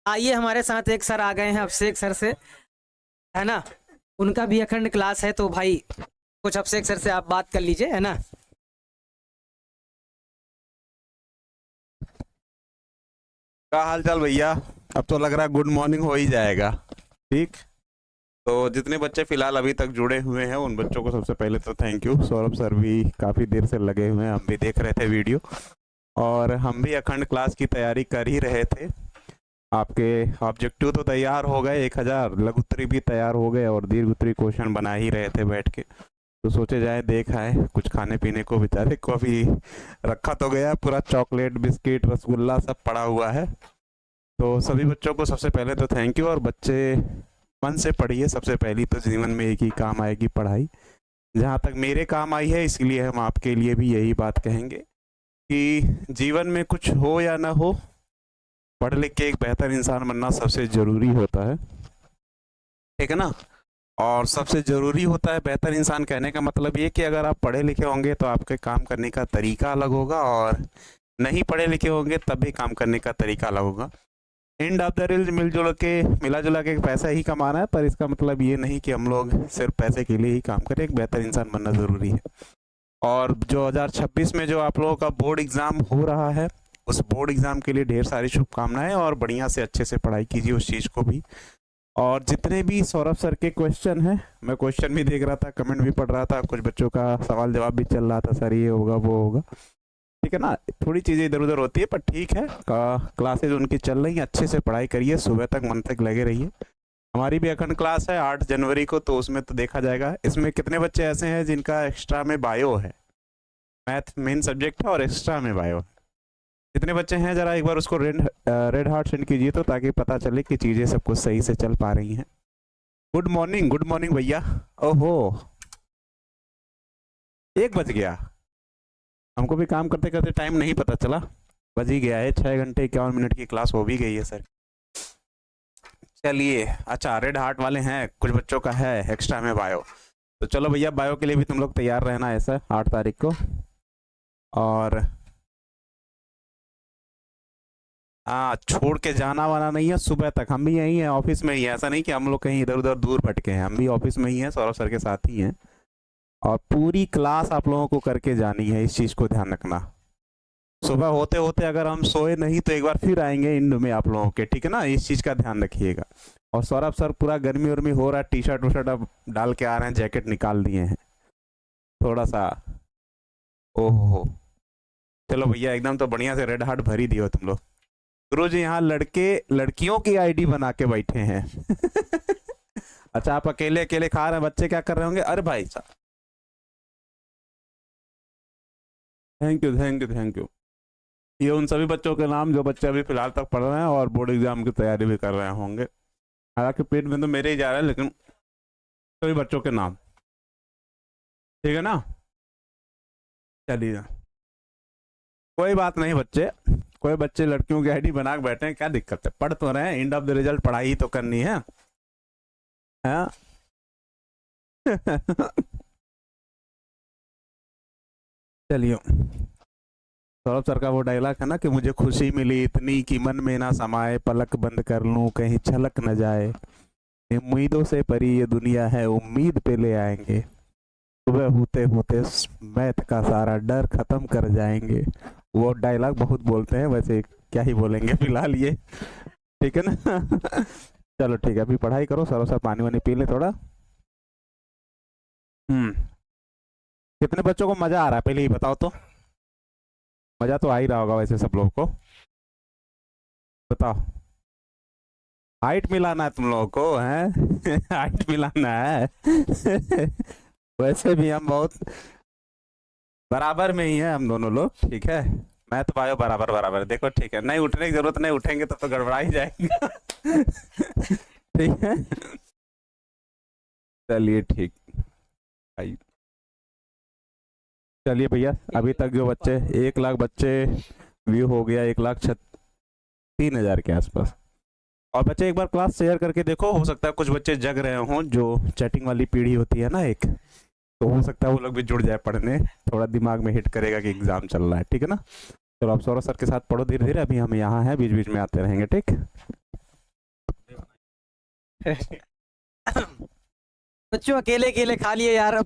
आइए हमारे साथ एक सर आ गए हैं अभिषेक सर से, है ना। उनका भी अखंड क्लास है, तो भाई कुछ अभिषेक सर से आप बात कर लीजिए, है ना। क्या हाल चाल भैया। अब तो लग रहा है गुड मॉर्निंग हो ही जाएगा। ठीक। तो जितने बच्चे फिलहाल अभी तक जुड़े हुए हैं उन बच्चों को सबसे पहले तो थैंक यू। सौरभ सर भी काफ़ी देर से लगे हुए हैं, हम भी देख रहे थे वीडियो और हम भी अखंड क्लास की तैयारी कर ही रहे थे। आपके ऑब्जेक्टिव तो तैयार हो गए, 1000 लघु उत्तरी भी तैयार हो गए और दीर्घ उत्तरी क्वेश्चन बना ही रहे थे बैठ के। तो सोचे जाए देख आए कुछ खाने पीने को, बेचारे को अभी रखा तो गया, पूरा चॉकलेट बिस्किट रसगुल्ला सब पड़ा हुआ है। तो सभी बच्चों को सबसे पहले तो थैंक यू। और बच्चे मन से पढ़िए, सबसे पहली तो जीवन में एक ही काम आएगी, पढ़ाई। जहाँ तक मेरे काम आई है इसलिए हम आपके लिए भी यही बात कहेंगे कि जीवन में कुछ हो या ना हो, पढ़ लिख के एक बेहतर इंसान बनना सबसे ज़रूरी होता है, ठीक है ना। और सबसे ज़रूरी होता है बेहतर इंसान, कहने का मतलब ये कि अगर आप पढ़े लिखे होंगे तो आपके काम करने का तरीका अलग होगा, और नहीं पढ़े लिखे होंगे तब भी काम करने का तरीका अलग होगा। एंड ऑफ द रील मिला जुला के पैसा ही कमाना है, पर इसका मतलब ये नहीं कि हम लोग सिर्फ पैसे के लिए ही काम करें। एक बेहतर इंसान बनना ज़रूरी है। और जो 2026 में जो आप लोगों का बोर्ड एग्ज़ाम हो रहा है, उस बोर्ड एग्ज़ाम के लिए ढेर सारी शुभकामनाएं, और बढ़िया से अच्छे से पढ़ाई कीजिए उस चीज़ को भी। और जितने भी सौरभ सर के क्वेश्चन हैं, मैं क्वेश्चन भी देख रहा था, कमेंट भी पढ़ रहा था, कुछ बच्चों का सवाल जवाब भी चल रहा था, सर ये होगा वो होगा, ठीक है ना। थोड़ी चीज़ें इधर उधर होती है पर ठीक है। क्लासेज उनकी चल रही हैं, अच्छे से पढ़ाई करिए, सुबह तक मन तक लगे रहिए। हमारी भी अखंड क्लास है 8 जनवरी को, तो उसमें तो देखा जाएगा। इसमें कितने बच्चे ऐसे हैं जिनका एक्स्ट्रा में बायो है, मैथ मेन सब्जेक्ट है और एक्स्ट्रा में बायो है। कितने बच्चे हैं जरा एक बार उसको रेड हार्ट सेंड कीजिए, तो ताकि पता चले कि चीज़ें सब कुछ सही से चल पा रही हैं। गुड मॉर्निंग भैया। ओहो, 1 बज गया। हमको भी काम करते करते टाइम नहीं पता चला, बज ही गया है। 6 घंटे 51 मिनट की क्लास हो भी गई है सर। चलिए, अच्छा रेड हार्ट वाले हैं, कुछ बच्चों का है एक्स्ट्रा में बायो, तो चलो भैया बायो के लिए भी तुम लोग तैयार रहना है सर 8 तारीख को। और हाँ, छोड़ के जाना वाना नहीं है, सुबह तक हम भी यहीं हैं, ऑफिस में ही है। ऐसा नहीं कि हम लोग कहीं इधर उधर दूर भटके हैं, हम भी ऑफिस में ही हैं, सौरभ सर के साथ ही हैं। और पूरी क्लास आप लोगों को करके जानी है, इस चीज़ को ध्यान रखना। सुबह होते होते अगर हम सोए नहीं तो एक बार फिर आएंगे इंड में आप लोगों के, ठीक है ना, इस चीज़ का ध्यान रखिएगा। और सौरभ सर पूरा गर्मी उर्मी हो रहा है, टी शर्ट वशर्ट अब डाल के आ रहे हैं, जैकेट निकाल दिए हैं थोड़ा सा। ओहो, चलो भैया एकदम तो बढ़िया से रेड हार्ट भर ही दियो तुम लोग। गुरु जी यहाँ लड़के लड़कियों की आईडी बना के बैठे हैं। अच्छा, आप अकेले अकेले खा रहे हैं, बच्चे क्या कर रहे होंगे। अरे भाई साहब, थैंक यू। ये उन सभी बच्चों के नाम जो बच्चे अभी फिलहाल तक पढ़ रहे हैं और बोर्ड एग्जाम की तैयारी भी कर रहे होंगे। हालांकि पेट में तो मेरे ही जा रहा है, लेकिन सभी बच्चों के नाम, ठीक है ना। चलिए, कोई बात नहीं बच्चे, कोई बच्चे लड़कियों की आईडी बना के बैठे हैं, क्या दिक्कत है, पढ़ तो रहे हैं, एंड ऑफ द रिजल्ट पढ़ाई ही तो करनी है, हाँ। चलिए, सौरभ सर का वो डायलॉग है ना कि मुझे खुशी मिली इतनी कि मन में ना समाए, पलक बंद कर लूं कहीं छलक न जाए, उम्मीदों से भरी ये दुनिया है, उम्मीद पे ले आएंगे, सुबह होते होते मैथ का सारा डर खत्म कर जाएंगे। वो डायलॉग बहुत बोलते हैं, वैसे क्या ही बोलेंगे फिलहाल ये, ठीक है ना। चलो ठीक है, अभी पढ़ाई करो, सर सर पानी वानी पी ले थोड़ा। कितने बच्चों को मजा आ रहा है पहले ही बताओ तो। मजा तो आ ही रहा होगा वैसे सब लोगों को, बताओ। हाइट मिलाना है तुम लोगों को, हैं। हाइट मिलाना है। वैसे भी हम बहुत बराबर में ही है हम दोनों लोग, ठीक है। मैं तो बायो बराबर बराबर, देखो ठीक है, नहीं उठने की जरूरत नहीं, उठेंगे तो गड़बड़ा ही जाएगा। ठीक है, चलिए ठीक। आइए, चलिए भैया, अभी तक जो बच्चे 1 लाख बच्चे व्यू हो गया, 1,03,000 के आसपास। और बच्चे एक बार क्लास शेयर करके देखो, हो सकता है कुछ बच्चे जग रहे हों, जो चैटिंग वाली पीढ़ी होती है ना एक, तो हो सकता है वो लोग भी जुड़ जाए पढ़ने, थोड़ा दिमाग में हिट करेगा कि एग्जाम चल रहा है, ठीक है ना। चलो आप सौरभ सर के साथ पढ़ो धीरे धीरे, अभी हम यहाँ हैं, बीच बीच में आते रहेंगे, ठीक। बच्चों अकेले अकेले खा लिए यार।